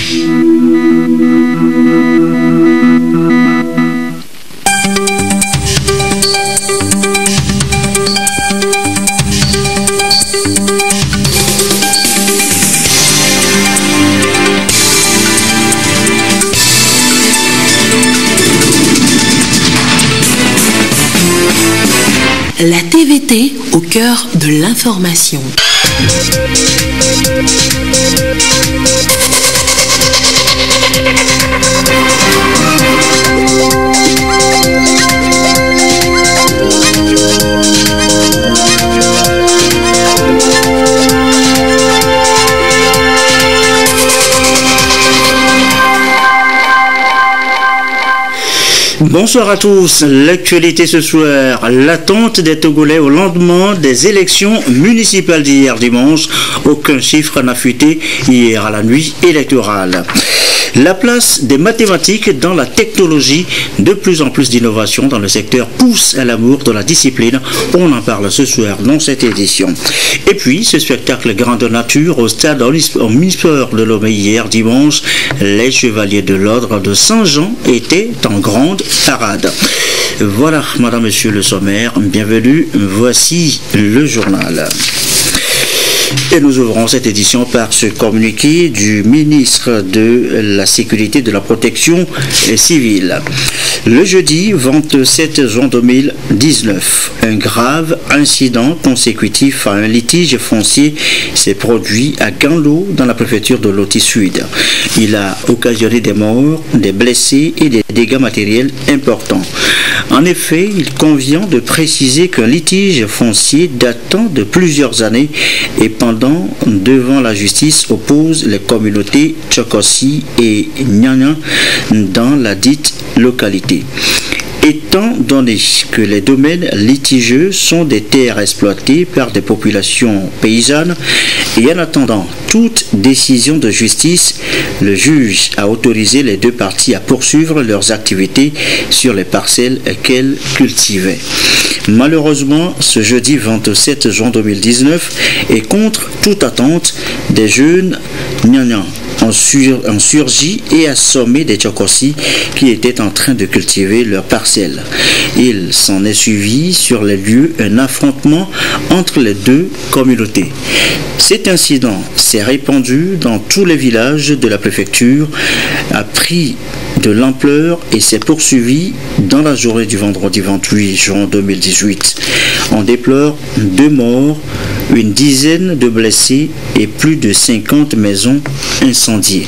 La TVT au cœur de l'information. Bonsoir à tous. L'actualité ce soir, l'attente des Togolais au lendemain des élections municipales d'hier dimanche. Aucun chiffre n'a fuité hier à la nuit électorale. La place des mathématiques dans la technologie, de plus en plus d'innovations dans le secteur pousse à l'amour de la discipline. On en parle ce soir dans cette édition. Et puis, ce spectacle grandeur nature au stade omnisport de Lomé hier dimanche, les chevaliers de l'ordre de Saint-Jean étaient en grande parade. Voilà, madame, monsieur le sommaire, bienvenue, voici le journal. Et nous ouvrons cette édition par ce communiqué du ministre de la Sécurité et de la Protection civile. Le jeudi 27 juin 2019, un grave incident consécutif à un litige foncier s'est produit à Ganlo dans la préfecture de Loti Sud. Il a occasionné des morts, des blessés et des dégâts matériels importants. En effet, il convient de préciser qu'un litige foncier datant de plusieurs années et pendant devant la justice oppose les communautés Tchokossi et Nyanya dans la dite localité. Étant donné que les domaines litigieux sont des terres exploitées par des populations paysannes et en attendant toute décision de justice, le juge a autorisé les deux parties à poursuivre leurs activités sur les parcelles qu'elles cultivaient. Malheureusement, ce jeudi 27 juin 2019 et contre toute attente, des jeunes Nyanyans ont surgi et assommé des Tchokossi qui étaient en train de cultiver leurs parcelles. Il s'en est suivi sur les lieux un affrontement entre les deux communautés. Cet incident s'est répandu dans tous les villages de la préfecture, a pris de l'ampleur et s'est poursuivi dans la journée du vendredi 28 juin 2018. On déplore 2 morts, une dizaine de blessés et plus de 50 maisons incendiées.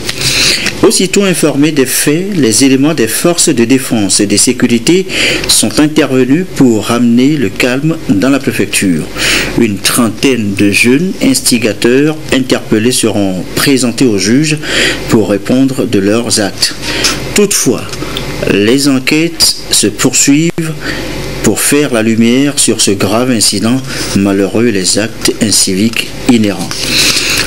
Aussitôt informés des faits, les éléments des forces de défense et de sécurité sont intervenus pour ramener le calme dans la préfecture. Une trentaine de jeunes instigateurs interpellés seront présentés au juge pour répondre de leurs actes. Toutefois, les enquêtes se poursuivent pour faire la lumière sur ce grave incident malheureux et les actes inciviques inhérents.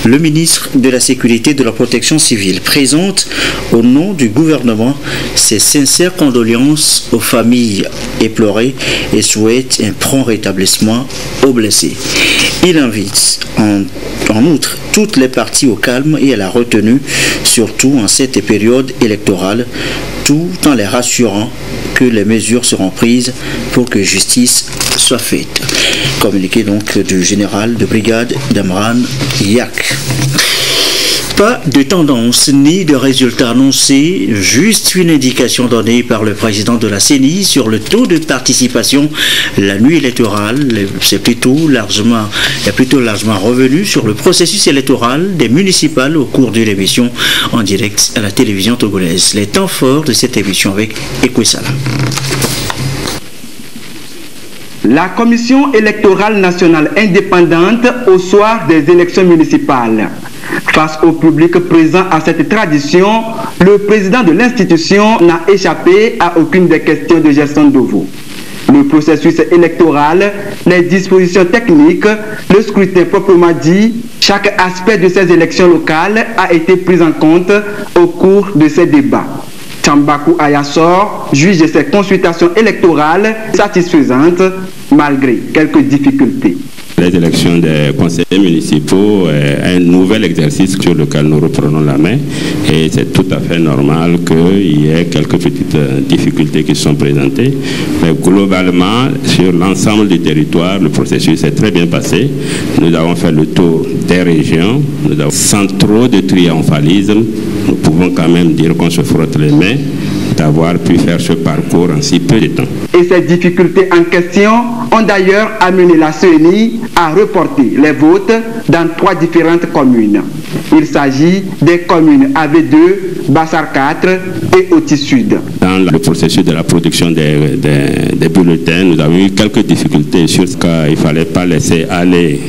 Le ministre de la Sécurité et de la Protection civile présente, au nom du gouvernement, ses sincères condoléances aux familles éplorées et souhaite un prompt rétablissement aux blessés. Il invite en outre toutes les parties au calme et à la retenue, surtout en cette période électorale, tout en les rassurant que les mesures seront prises pour que justice soit faite. Communiqué donc du général de brigade Damran Yak. Pas de tendance ni de résultats annoncés, juste une indication donnée par le président de la CENI sur le taux de participation. La nuit électorale est plutôt largement revenu sur le processus électoral des municipales au cours d'une émission en direct à la télévision togolaise. Les temps forts de cette émission avec Ekwesala. La Commission électorale nationale indépendante au soir des élections municipales. Face au public présent à cette tradition, le président de l'institution n'a échappé à aucune des questions de gestion d'OVO. Le processus électoral, les dispositions techniques, le scrutin proprement dit, chaque aspect de ces élections locales a été pris en compte au cours de ces débats. Chambakou Ayassor juge ces consultations électorales satisfaisantes malgré quelques difficultés. Les élections des conseillers municipaux est un nouvel exercice sur lequel nous reprenons la main et c'est tout à fait normal qu'il y ait quelques petites difficultés qui sont présentées. Mais globalement, sur l'ensemble du territoire, le processus s'est très bien passé. Nous avons fait le tour des régions, sans trop de triomphalisme. Nous pouvons quand même dire qu'on se frotte les mains d'avoir pu faire ce parcours en si peu de temps. Et ces difficultés en question ont d'ailleurs amené la CENI à reporter les votes dans 3 différentes communes. Il s'agit des communes AV2, Bassar 4 et Oti Sud. Dans le processus de la production des bulletins, nous avons eu quelques difficultés sur ce qu'il ne fallait pas laisser aller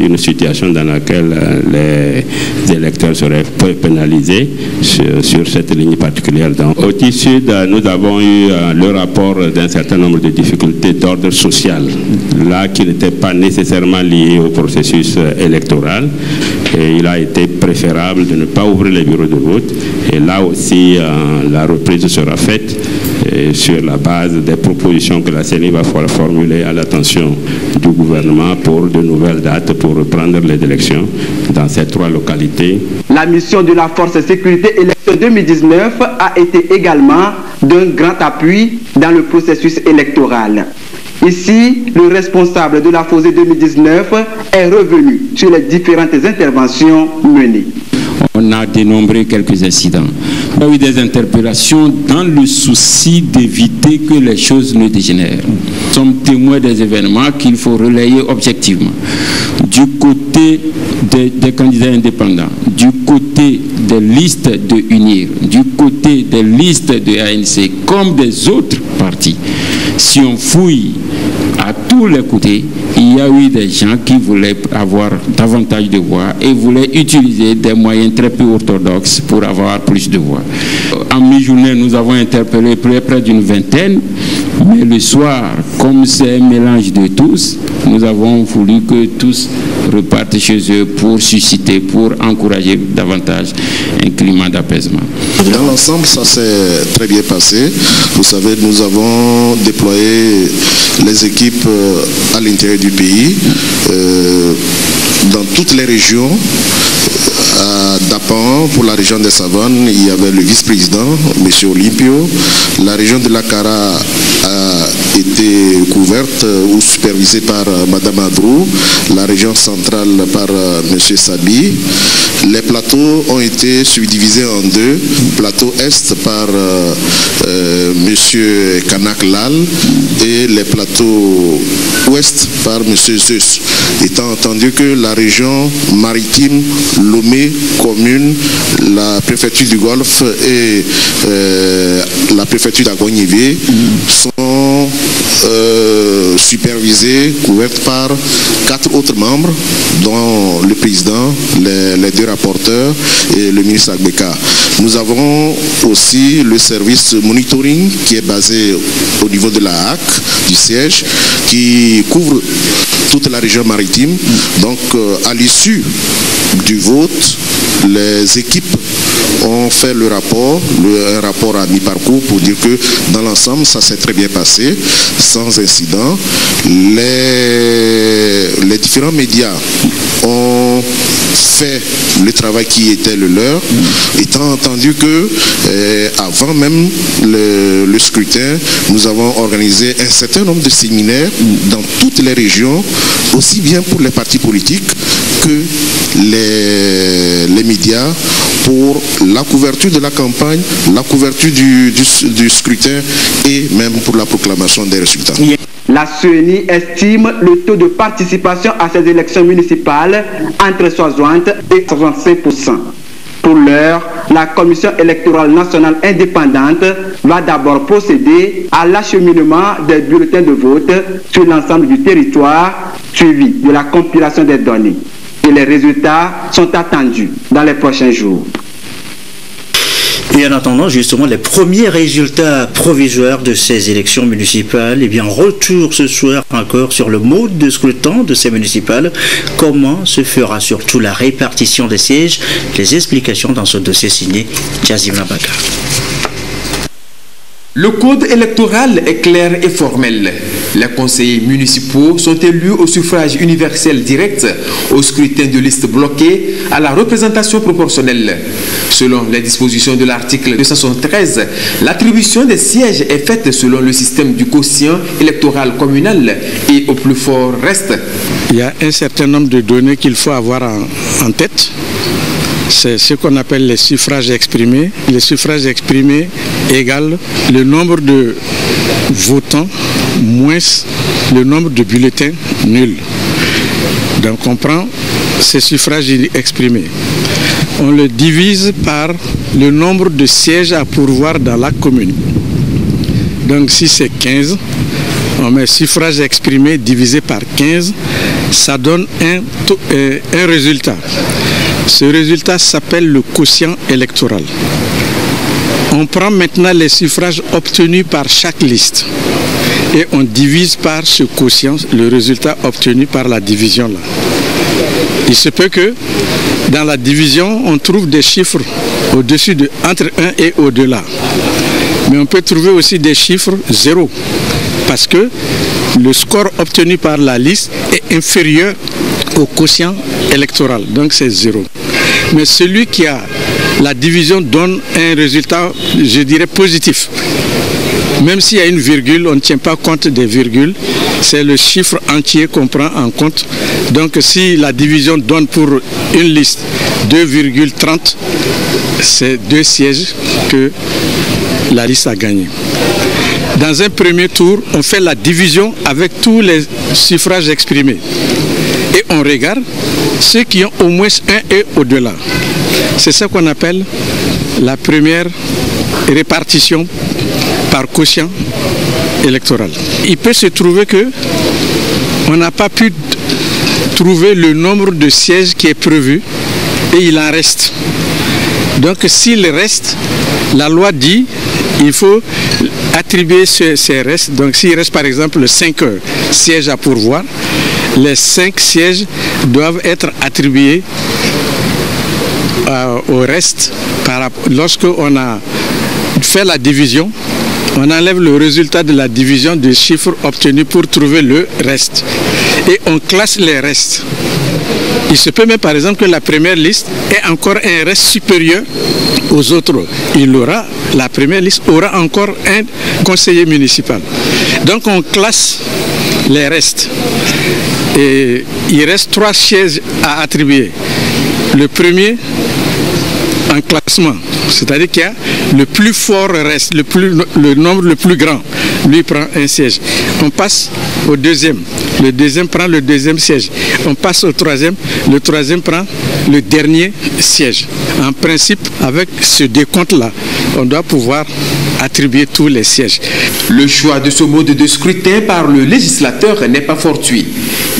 une situation dans laquelle les électeurs seraient peu pénalisés sur cette ligne particulière. Donc, Oti Sud, nous avons eu le rapport d'un certain nombre de difficultés d'ordre social, là qui n'étaient pas nécessairement liées au processus électoral. Et il a été préférable de ne pas ouvrir les bureaux de vote. Et là aussi, la reprise sera faite sur la base des propositions que la CENI va formuler à l'attention du gouvernement pour de nouvelles dates pour reprendre les élections dans ces 3 localités. La mission de la Force Sécurité Élection 2019 a été également d'un grand appui dans le processus électoral. Ici, le responsable de la FOSE 2019 est revenu sur les différentes interventions menées. On a dénombré quelques incidents. Il y a eu des interpellations dans le souci d'éviter que les choses ne dégénèrent. Nous sommes témoins des événements qu'il faut relayer objectivement. Du côté des candidats indépendants, du côté des listes de UNIR, du côté des listes de ANC, comme des autres partis. Si on fouille à tous les côtés, il y a eu des gens qui voulaient avoir davantage de voix et voulaient utiliser des moyens très peu orthodoxes pour avoir plus de voix. En mi-journée, nous avons interpellé près d'une vingtaine, mais le soir, comme c'est un mélange de tous, nous avons voulu que tous repartent chez eux pour susciter, pour encourager davantage un climat d'apaisement. Dans l'ensemble, ça s'est très bien passé. Vous savez, nous avons déployé les équipes à l'intérieur du pays, dans toutes les régions. À Dapan, pour la région des Savanes, il y avait le vice-président, M. Olympio. La région de l'Akara a été couverte ou supervisée par Mme Adrou. La région centrale par M. Sabi. Les plateaux ont été subdivisés en 2. Plateau Est par M. Kanak Lal et les plateaux Ouest par M. Zeus. Étant entendu que la région maritime, Lomé, commune, la préfecture du Golfe et la préfecture d'Agonivé sont supervisées, couvertes par 4 autres membres, dont le président, les 2 rapporteurs et le ministre Agbeka. Nous avons aussi le service monitoring qui est basé au niveau de la HAC, du siège, qui couvre toute la région maritime. Donc, à l'issue du vote, les équipes ont fait le rapport, un rapport à mi-parcours pour dire que dans l'ensemble, ça s'est très bien passé, sans incident. Les différents médias ont fait le travail qui était le leur, étant entendu que avant même le scrutin, nous avons organisé un certain nombre de séminaires dans toutes les régions, aussi bien pour les partis politiques que les médias, pour la couverture de la campagne, la couverture du scrutin et même pour la proclamation des résultats. La CENI estime le taux de participation à ces élections municipales entre 60 et 65%. Pour l'heure, la Commission électorale nationale indépendante va d'abord procéder à l'acheminement des bulletins de vote sur l'ensemble du territoire, suivi de la compilation des données. Et les résultats sont attendus dans les prochains jours. Et en attendant justement les premiers résultats provisoires de ces élections municipales, eh bien retour ce soir encore sur le mode de scrutin de ces municipales. Comment se fera surtout la répartition des sièges? Les explications dans ce dossier signé Jazim Nabaka. Le code électoral est clair et formel. Les conseillers municipaux sont élus au suffrage universel direct, au scrutin de liste bloquée, à la représentation proportionnelle. Selon les dispositions de l'article 273, l'attribution des sièges est faite selon le système du quotient électoral communal et au plus fort reste. Il y a un certain nombre de données qu'il faut avoir en tête. C'est ce qu'on appelle les suffrages exprimés. Les suffrages exprimés égale le nombre de votants moins le nombre de bulletins nuls. Donc on prend ces suffrages exprimés. On le divise par le nombre de sièges à pourvoir dans la commune. Donc si c'est 15, on met suffrage exprimé divisé par 15, ça donne un résultat. Ce résultat s'appelle le quotient électoral. On prend maintenant les suffrages obtenus par chaque liste et on divise par ce quotient le résultat obtenu par la division là. Il se peut que dans la division, on trouve des chiffres au-dessus de entre 1 et au-delà. Mais on peut trouver aussi des chiffres 0 parce que le score obtenu par la liste est inférieur au quotient électoral, donc c'est 0. Mais celui qui a la division donne un résultat, je dirais, positif. Même s'il y a une virgule, on ne tient pas compte des virgules, c'est le chiffre entier qu'on prend en compte. Donc si la division donne pour une liste 2,30, c'est 2 sièges que la liste a gagné. Dans un premier tour, on fait la division avec tous les suffrages exprimés. Et on regarde ceux qui ont au moins 1 et au-delà. C'est ça qu'on appelle la première répartition par quotient électoral. Il peut se trouver que on n'a pas pu trouver le nombre de sièges qui est prévu et il en reste. Donc s'il reste, la loi dit il faut attribuer ces restes. Donc s'il reste par exemple 5 sièges à pourvoir, les 5 sièges doivent être attribués au reste. Lorsqu'on a fait la division, on enlève le résultat de la division des chiffres obtenus pour trouver le reste. Et on classe les restes. Il se peut même par exemple que la première liste ait encore un reste supérieur aux autres. La première liste aura encore un conseiller municipal. Donc on classe les restes. Et il reste 3 sièges à attribuer. Le premier en classement, c'est-à-dire qu'il y a le plus fort reste, le nombre le plus grand, lui prend un siège. On passe au deuxième, le deuxième prend le deuxième siège. On passe au troisième, le troisième prend le dernier siège. En principe, avec ce décompte-là, on doit pouvoir attribuer tous les sièges. Le choix de ce mode de scrutin par le législateur n'est pas fortuit.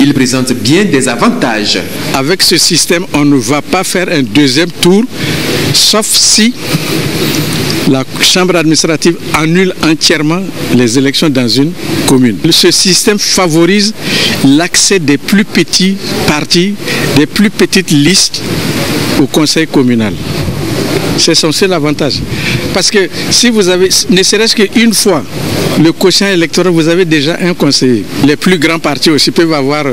Il présente bien des avantages. Avec ce système, on ne va pas faire un deuxième tour, sauf si la chambre administrative annule entièrement les élections dans une commune. Ce système favorise l'accès des plus petits partis, des plus petites listes au conseil communal. C'est son seul avantage. Parce que si vous avez, ne serait-ce qu'une fois, le quotient électoral, vous avez déjà un conseiller. Les plus grands partis aussi peuvent avoir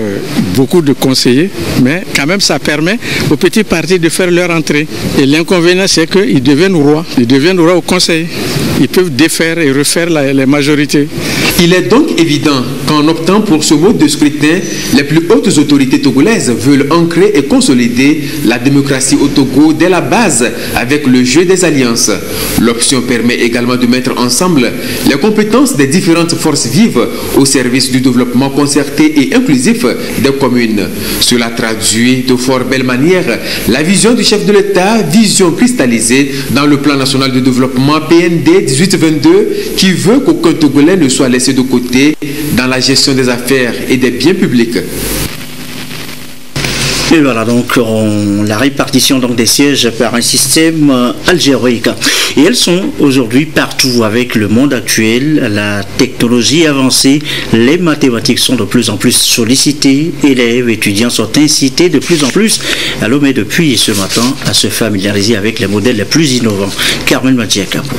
beaucoup de conseillers, mais quand même ça permet aux petits partis de faire leur entrée. Et l'inconvénient, c'est qu'ils deviennent rois. Ils deviennent rois au conseil. Ils peuvent défaire et refaire les majorités. Il est donc évident qu'en optant pour ce mode de scrutin, les plus hautes autorités togolaises veulent ancrer et consolider la démocratie au Togo dès la base avec le jeu des alliances. L'option permet également de mettre ensemble les compétences des différentes forces vives au service du développement concerté et inclusif des communes. Cela traduit de fort belle manière la vision du chef de l'État, vision cristallisée dans le plan national de développement PND 1822 qui veut qu'aucun Togolais ne soit laissé de côté dans la gestion des affaires et des biens publics. Et voilà donc la répartition donc des sièges par un système algébrique. Et elles sont aujourd'hui partout avec le monde actuel, la technologie avancée, les mathématiques sont de plus en plus sollicitées, élèves, étudiants sont incités de plus en plus à l'homme depuis ce matin à se familiariser avec les modèles les plus innovants. Carmen Matiakapo.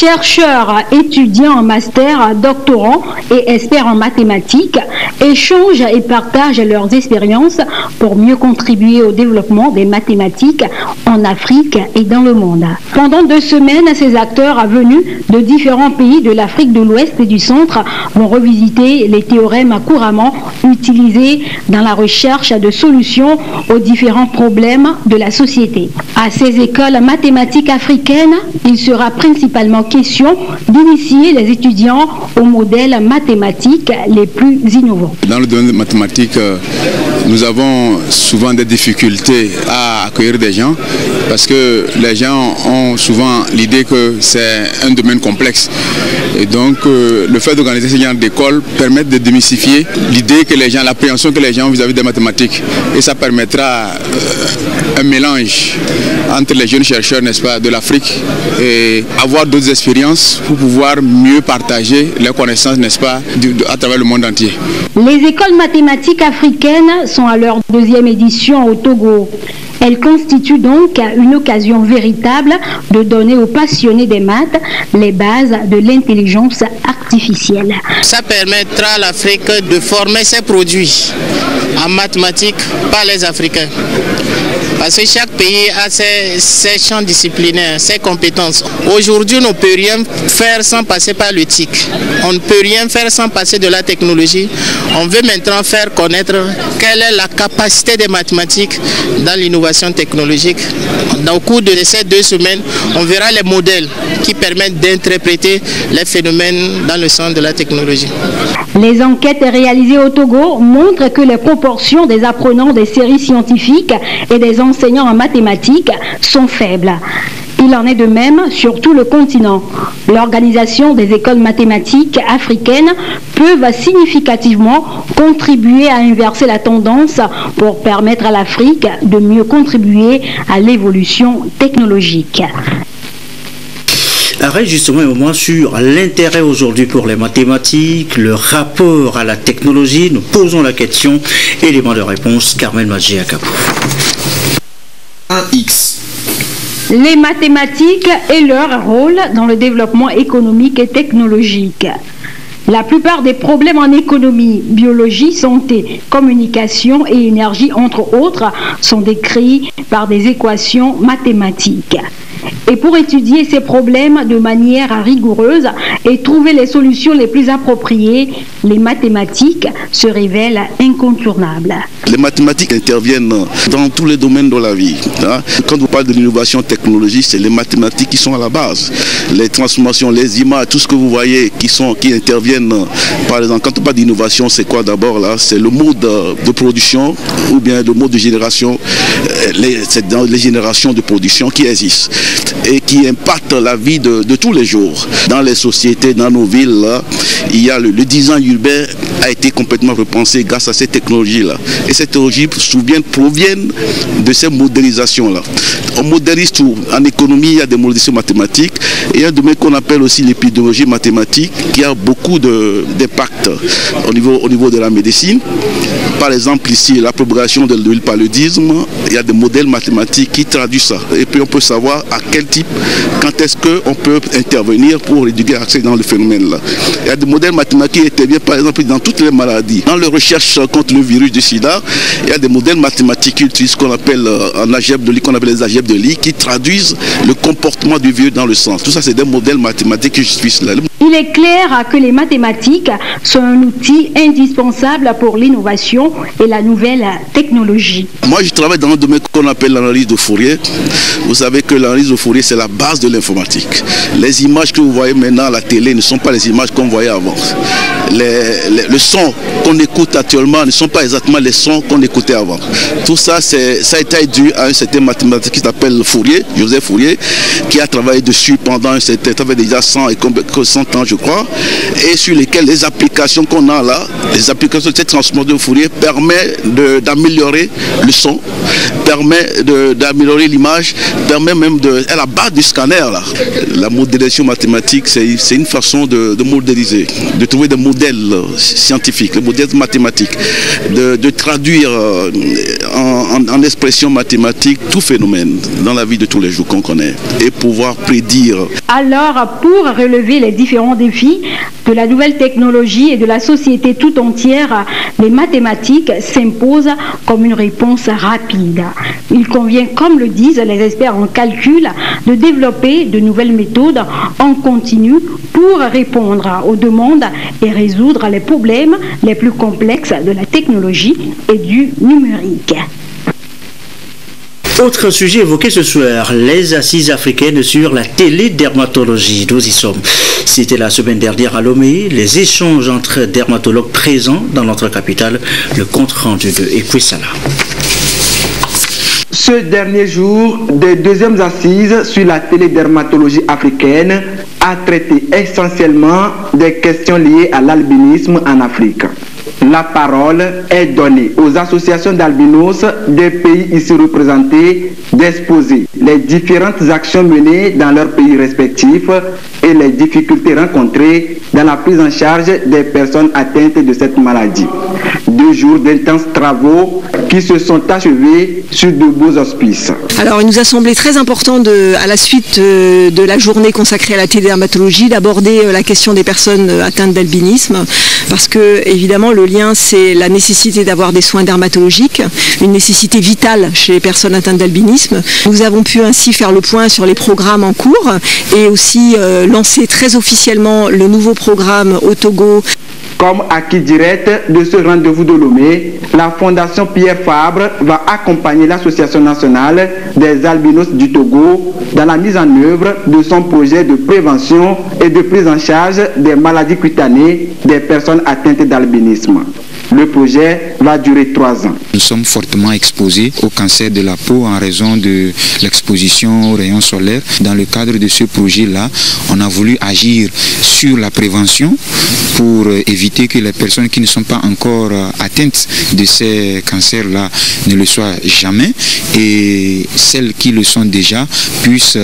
chercheurs, étudiants en master, doctorants et experts en mathématiques échangent et partagent leurs expériences pour mieux contribuer au développement des mathématiques en Afrique et dans le monde. Pendant 2 semaines, ces acteurs venus de différents pays de l'Afrique de l'Ouest et du Centre vont revisiter les théorèmes couramment utilisés dans la recherche de solutions aux différents problèmes de la société. À ces écoles mathématiques africaines, il sera principalement question d'initier les étudiants aux modèles mathématiques les plus innovants. Dans le domaine des mathématiques, nous avons souvent des difficultés à accueillir des gens parce que les gens ont souvent l'idée que c'est un domaine complexe. Et donc, le fait d'organiser ce genre d'école permet de démystifier l'idée que les gens, l'appréhension que les gens ont vis-à-vis des mathématiques. Et ça permettra un mélange entre les jeunes chercheurs, n'est-ce pas, de l'Afrique et avoir d'autres expériences pour pouvoir mieux partager leurs connaissances, n'est-ce pas, à travers le monde entier. Les écoles mathématiques africaines sont à leur 2e édition au Togo. Elles constituent donc une occasion véritable de donner aux passionnés des maths les bases de l'intelligence artificielle. Ça permettra à l'Afrique de former ses produits en mathématiques par les Africains. Parce que chaque pays a ses champs disciplinaires, ses compétences. Aujourd'hui, on ne peut rien faire sans passer par le TIC. On ne peut rien faire sans passer de la technologie. On veut maintenant faire connaître quelle est la capacité des mathématiques dans l'innovation technologique. Au cours de ces 2 semaines, on verra les modèles qui permettent d'interpréter les phénomènes dans le sens de la technologie. Les enquêtes réalisées au Togo montrent que les proportions des apprenants des séries scientifiques et des enseignants en mathématiques sont faibles. Il en est de même sur tout le continent. L'organisation des écoles mathématiques africaines peut significativement contribuer à inverser la tendance pour permettre à l'Afrique de mieux contribuer à l'évolution technologique. Arrête justement un moment sur l'intérêt aujourd'hui pour les mathématiques, le rapport à la technologie. Nous posons la question, élément de réponse, Carmen Madjiakapou. 1X. Les mathématiques et leur rôle dans le développement économique et technologique. La plupart des problèmes en économie, biologie, santé, communication et énergie, entre autres, sont décrits par des équations mathématiques. Et pour étudier ces problèmes de manière rigoureuse et trouver les solutions les plus appropriées, les mathématiques se révèlent incontournables. Les mathématiques interviennent dans tous les domaines de la vie. Quand on parle de l'innovation technologique, c'est les mathématiques qui sont à la base. Les transformations, les images, tout ce que vous voyez qui interviennent. Par exemple, quand on parle d'innovation, c'est quoi d'abord là? C'est le mode de production ou bien le mode de génération. C'est dans les générations de production qui existent et qui impactent la vie de tous les jours. Dans les sociétés, dans nos villes, là, il y a le design urbain a été complètement repensé grâce à ces technologies-là. Et ces technologies proviennent de ces modélisations-là. On modélise tout. En économie, il y a des modélisations mathématiques. Et il y a un domaine qu'on appelle aussi l'épidémiologie mathématique qui a beaucoup d'impact au niveau de la médecine. Par exemple, ici, la propagation de l'hypaludisme, il y a des modèles mathématiques qui traduisent ça. Et puis on peut savoir à quel type, quand est-ce qu'on peut intervenir pour réduire l'accès dans le phénomène-là. Il y a des modèles mathématiques qui interviennent par exemple dans toutes les maladies. Dans les recherches contre le virus du sida, il y a des modèles mathématiques qui utilisent ce qu'on appelle en algèbre de Lie, qu'on appelle les algèbres de Lie, qui traduisent le comportement du virus dans le sang. Tout ça, c'est des modèles mathématiques qui justifient cela. Il est clair que les mathématiques sont un outil indispensable pour l'innovation et la nouvelle technologie. Moi, je travaille dans un domaine qu'on appelle l'analyse de Fourier. Vous savez que l'analyse de Fourier, c'est la base de l'informatique. Les images que vous voyez maintenant à la télé ne sont pas les images qu'on voyait avant. Le son qu'on écoute actuellement ne sont pas exactement les sons qu'on écoutait avant. Tout ça, ça a été dû à un certain mathématicien qui s'appelle Fourier, Joseph Fourier, qui a travaillé dessus pendant un certain temps, déjà 100 ans, je crois, et sur lesquelles les applications qu'on a là, les applications de cette transformation de Fourier permet d'améliorer le son, permet d'améliorer l'image, permet même à la base du scanner là. La modélisation mathématique, c'est une façon de modéliser, de trouver des modèles modèle scientifique, le modèle mathématique, de traduire en expression mathématique tout phénomène dans la vie de tous les jours qu'on connaît et pouvoir prédire. Alors, pour relever les différents défis de la nouvelle technologie et de la société tout entière, les mathématiques s'imposent comme une réponse rapide. Il convient, comme le disent les experts en calcul, de développer de nouvelles méthodes en continu pour répondre aux demandes et résoudre les problèmes les plus complexes de la technologie et du numérique. Autre sujet évoqué ce soir, les assises africaines sur la télédermatologie. Nous y sommes. C'était la semaine dernière à Lomé, les échanges entre dermatologues présents dans notre capitale, le compte rendu de Ekwesala. Ce dernier jour, des deuxièmes assises sur la télédermatologie africaine a traité essentiellement des questions liées à l'albinisme en Afrique. La parole est donnée aux associations d'albinos des pays ici représentés d'exposer les différentes actions menées dans leurs pays respectifs et les difficultés rencontrées dans la prise en charge des personnes atteintes de cette maladie. 2 jours d'intenses travaux qui se sont achevés sur de beaux auspices. Alors il nous a semblé très important à la suite de la journée consacrée à la télédermatologie d'aborder la question des personnes atteintes d'albinisme parce que évidemment le lien c'est la nécessité d'avoir des soins dermatologiques, une nécessité vitale chez les personnes atteintes d'albinisme. Nous avons pu ainsi faire le point sur les programmes en cours et aussi lancer très officiellement le nouveau programme au Togo. Comme acquis direct de ce rendez-vous de Lomé, la Fondation Pierre Fabre va accompagner l'Association nationale des albinos du Togo dans la mise en œuvre de son projet de prévention et de prise en charge des maladies cutanées des personnes atteintes d'albinisme. Le projet va durer 3 ans. Nous sommes fortement exposés au cancer de la peau en raison de l'exposition aux rayons solaires. Dans le cadre de ce projet-là, on a voulu agir sur la prévention pour éviter que les personnes qui ne sont pas encore atteintes de ces cancers-là ne le soient jamais et celles qui le sont déjà puissent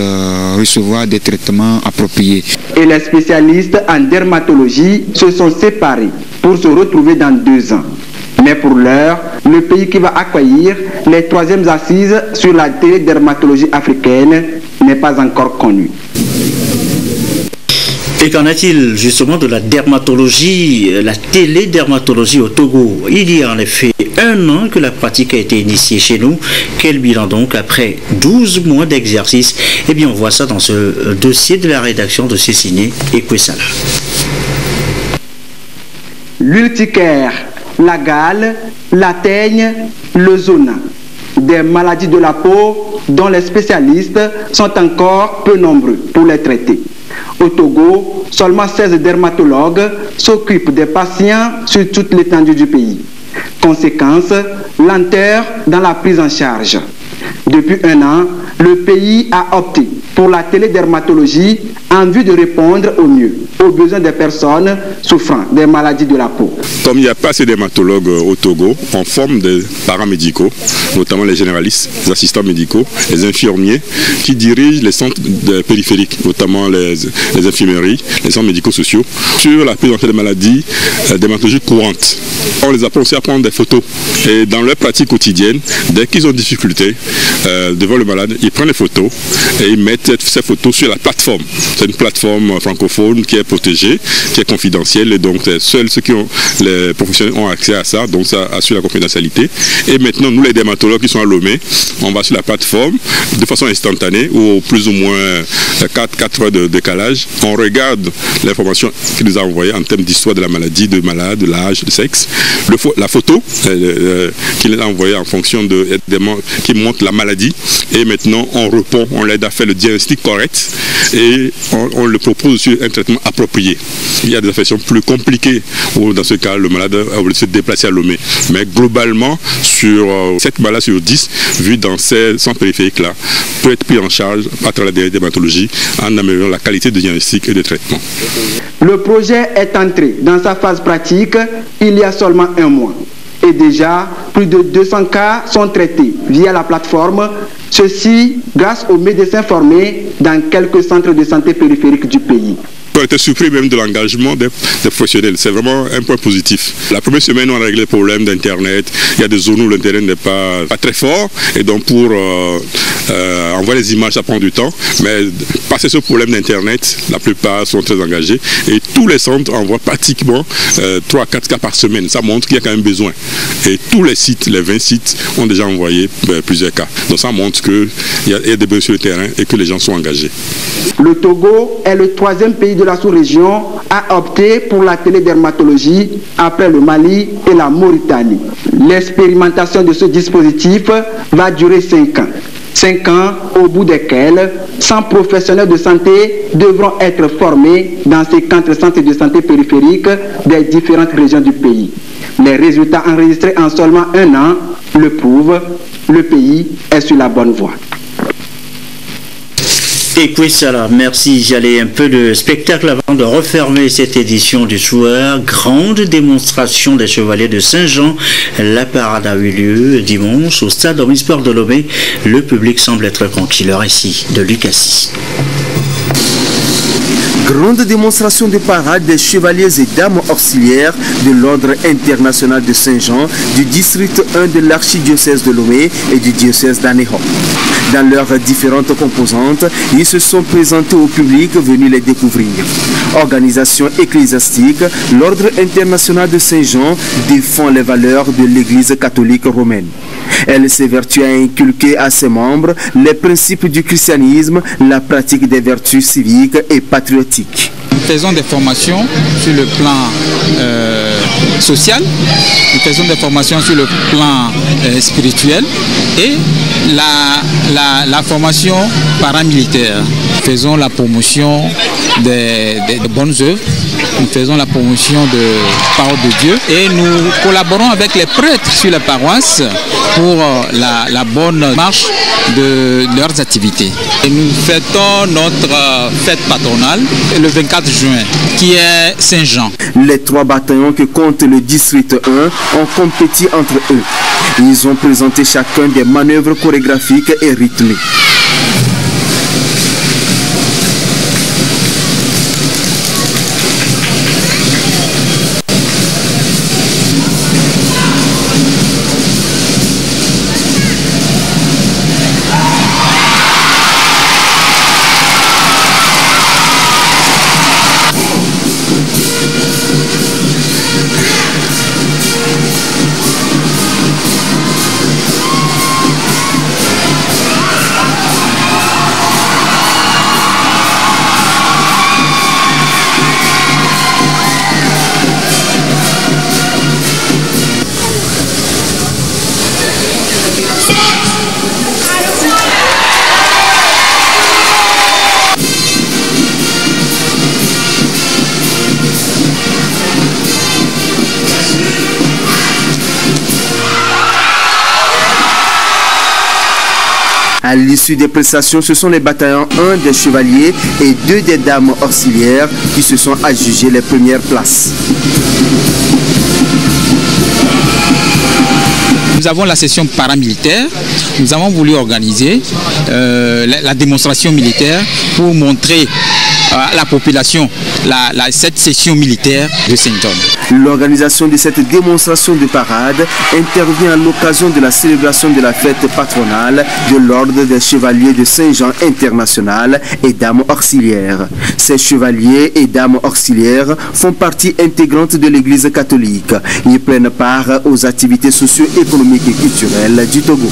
recevoir des traitements appropriés. Et les spécialistes en dermatologie se sont séparés pour se retrouver dans 2 ans. Mais pour l'heure, le pays qui va accueillir les 3e assises sur la télédermatologie africaine n'est pas encore connu. Et qu'en est-il justement de la dermatologie, la télédermatologie au Togo? Il y a en effet 1 an que la pratique a été initiée chez nous. Quel bilan donc après 12 mois d'exercice? Eh bien on voit ça dans ce dossier de la rédaction de Céciné Ekwesala. L'urticaire, la gale, la teigne, le zona. Des maladies de la peau dont les spécialistes sont encore peu nombreux pour les traiter. Au Togo, seulement 16 dermatologues s'occupent des patients sur toute l'étendue du pays. Conséquence, lenteur dans la prise en charge. Depuis 1 an, le pays a opté pour la télédermatologie en vue de répondre au mieux aux besoins des personnes souffrant des maladies de la peau. Comme il n'y a pas assez de dermatologues au Togo, on forme des paramédicaux, notamment les généralistes, les assistants médicaux, les infirmiers qui dirigent les centres périphériques, notamment les infirmeries, les centres médico-sociaux, sur la prise en charge des maladies dermatologiques courantes. On les apprend aussi à prendre des photos. Et dans leur pratique quotidienne, dès qu'ils ont des difficultés devant le malade, ils prennent les photos et ils mettent ces photos sur la plateforme. C'est une plateforme francophone qui est protégée, qui est confidentielle, et donc seuls ceux qui ont les professionnels ont accès à ça, donc ça assure la confidentialité. Et maintenant, nous les dermatologues qui sont à Lomé, on va sur la plateforme de façon instantanée, ou plus ou moins 4 heures de décalage. On regarde l'information qu'il nous a envoyée en termes d'histoire de la maladie, de malade, de l'âge, de sexe. La photo qu'il a envoyée en fonction qui montre la maladie, et maintenant on répond, on l'aide à faire le diagnostic correct et on le propose aussi un traitement approprié. Il y a des affections plus compliquées où dans ce cas le malade a voulu se déplacer à Lomé. Mais globalement, sur 7 malades sur 10 vus dans ces centres périphériques-là peut être pris en charge à travers la dermatologie en améliorant la qualité de diagnostic et de traitement. Le projet est entré dans sa phase pratique il y a seulement 1 mois. Et déjà, plus de 200 cas sont traités via la plateforme. Ceci grâce aux médecins formés dans quelques centres de santé périphériques du pays. On était surpris même de l'engagement des professionnels. C'est vraiment un point positif. La première semaine, on a réglé le problème d'Internet. Il y a des zones où l'Internet n'est pas très fort. Et donc, pour envoyer les images, ça prend du temps. Mais passer ce problème d'Internet, la plupart sont très engagés. Et tous les centres envoient pratiquement 3 à 4 cas par semaine. Ça montre qu'il y a quand même besoin. Et tous les sites, les 20 sites, ont déjà envoyé plusieurs cas. Donc, ça montre qu'il y a des besoins sur le terrain et que les gens sont engagés. Le Togo est le 3e pays de la sous-région à opter pour la télédermatologie après le Mali et la Mauritanie. L'expérimentation de ce dispositif va durer 5 ans. 5 ans au bout desquels 100 professionnels de santé devront être formés dans ces centres de santé périphériques des différentes régions du pays. Les résultats enregistrés en seulement 1 an le prouvent. Le pays est sur la bonne voie. Et puis ça là, merci. J'allais un peu de spectacle avant de refermer cette édition du soir. Grande démonstration des chevaliers de Saint-Jean. La parade a eu lieu dimanche au stade omnisports de Lomé. Le public semble être conquis. Le récit de Lucassi. Grande démonstration de parade des chevaliers et dames auxiliaires de l'Ordre international de Saint-Jean du district 1 de l'archidiocèse de Lomé et du diocèse d'Aného. Dans leurs différentes composantes, ils se sont présentés au public venu les découvrir. Organisation ecclésiastique, l'Ordre international de Saint-Jean défend les valeurs de l'Église catholique romaine. Elle s'évertue à inculquer à ses membres les principes du christianisme, la pratique des vertus civiques et patriotiques. Nous faisons des formations sur le plan social, nous faisons des formations sur le plan spirituel et la formation paramilitaire. Nous faisons la promotion des bonnes œuvres, nous faisons la promotion de parole de Dieu et nous collaborons avec les prêtres sur les paroisses pour la bonne marche de leurs activités. Et nous fêtons notre fête patronale le 24 juin, qui est Saint-Jean. Les 3 bataillons que compte le district 1 ont compétit entre eux. Ils ont présenté chacun des manœuvres chorégraphiques et rythmées. À l'issue des prestations, ce sont les bataillons 1 des chevaliers et 2 des dames auxiliaires qui se sont adjugés les premières places. Nous avons la session paramilitaire. Nous avons voulu organiser la démonstration militaire pour montrer à la population cette session militaire de Saint-Jean. L'organisation de cette démonstration de parade intervient à l'occasion de la célébration de la fête patronale de l'Ordre des Chevaliers de Saint-Jean international et dames auxiliaires. Ces chevaliers et dames auxiliaires font partie intégrante de l'Église catholique. Ils prennent part aux activités socio-économiques et culturelles du Togo.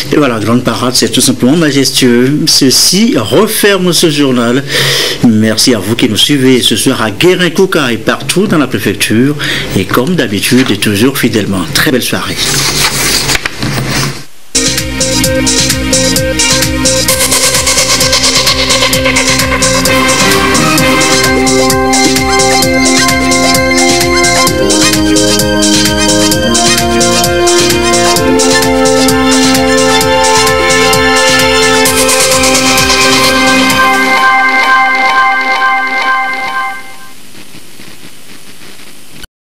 Et voilà, grande parade, c'est tout simplement majestueux. Ceci referme ce journal. Merci à vous qui nous suivez ce soir à Guérin-Kouka et partout dans la préfecture. Et comme d'habitude et toujours fidèlement, très belle soirée.